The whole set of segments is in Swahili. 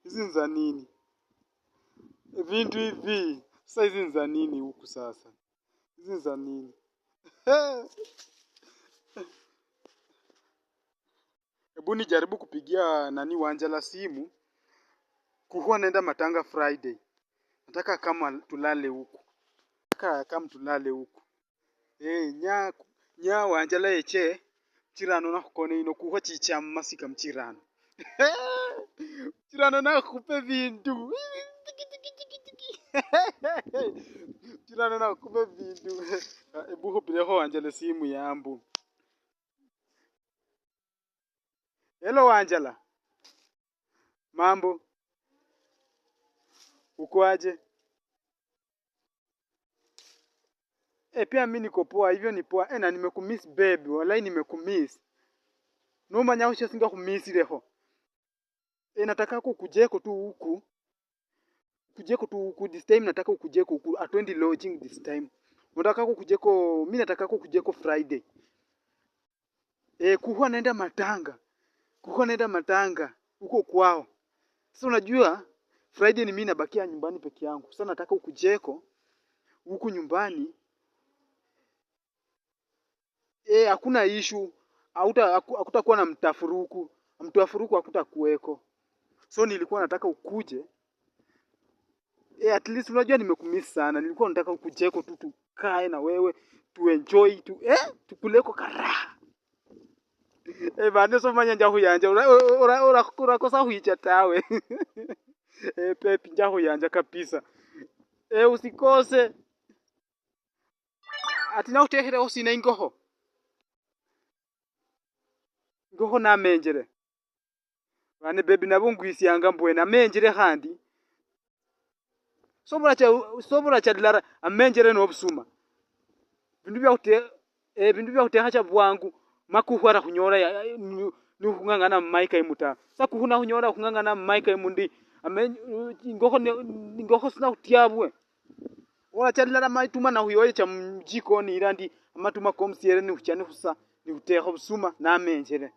Hizi ni za nini? Vindu hivi. Sasa hizi ni za nini huku sasa? Hizi ni za nini? Hebu nijaribu kupigia nani Wanjala simu. Kuhuwa naenda matanga Friday. Nataka kama tulale huku. Nataka kama tulale huku. Nya Wanjala eche. Chirano na kukone ino kuhuwa chicha masika mchirano. Chirano na kupe vindu. Chirano na kupe vindu. Ebu hupileho Wanjala simu yambu. Hello Wanjala. Mambo. Uko aje? Pia mimi niko poa, hivyo ni poa. Na nimekumiss baby, wallahi nimekumiss. No manya usha singa kumiss leho. Nataka kukujeko tu huku. Kujeko tu huku this time nataka kukujeko huku. Atwendi lodging this time. Nataka kukujeko, mimi nataka kukujeko Friday. Kuhuwa naenda matanga. Kuhuwa naenda matanga huko kwao. Sasa unajua Friday ni mimi nabakia nyumbani peke yangu. Sasa nataka kukujeko huku nyumbani. Hakuna issue. Hakutakuwa na mtafuruku. Mtafuruku hakutakuweko. So nilikuwa nataka ukuje. At least unajua nimekumiss sana. Nilikuwa nataka ukujeko tu tukae na wewe, tuenjoy tukuleko karaha. Bane so manya njahu yanja. Urakosa huicha tawe. Pepi njahu yanja kabisa. Usikose. Atina utehere osina ingoho. Ngoho na menjere. Bane baby nabungwisi yanga mbwena menjere handi. Sobora cha dilara amenjere no busuma. Bindu bya uteha cha bwangu makuhwara kunyora ni kungangana maika imuta. Sa kuhuna kunyora kungangana maika imundi ngoko sina utiabwe. Ora cha dilara maituma na huyo cha mjiko ni irandi amatuma komsiere ni uchane husa ni uteha busuma na amenjere.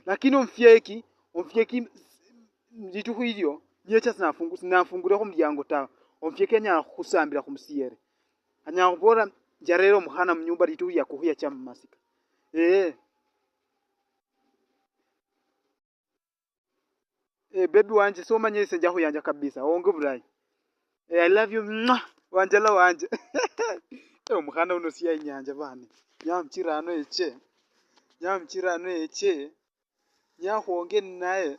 Lakini umfieki mjitu hivyo nyecha sinafungura kumyango ta umfieke nya kusambira kumsiere anya kubora jarero muhana mnyumba litu ya kuhuya cha masika baby wanje so manye senja huyanja kabisa onge burai I love you Wanjala wanje muhana uno siya inyanja bane nyamchirano eche nyahonge naye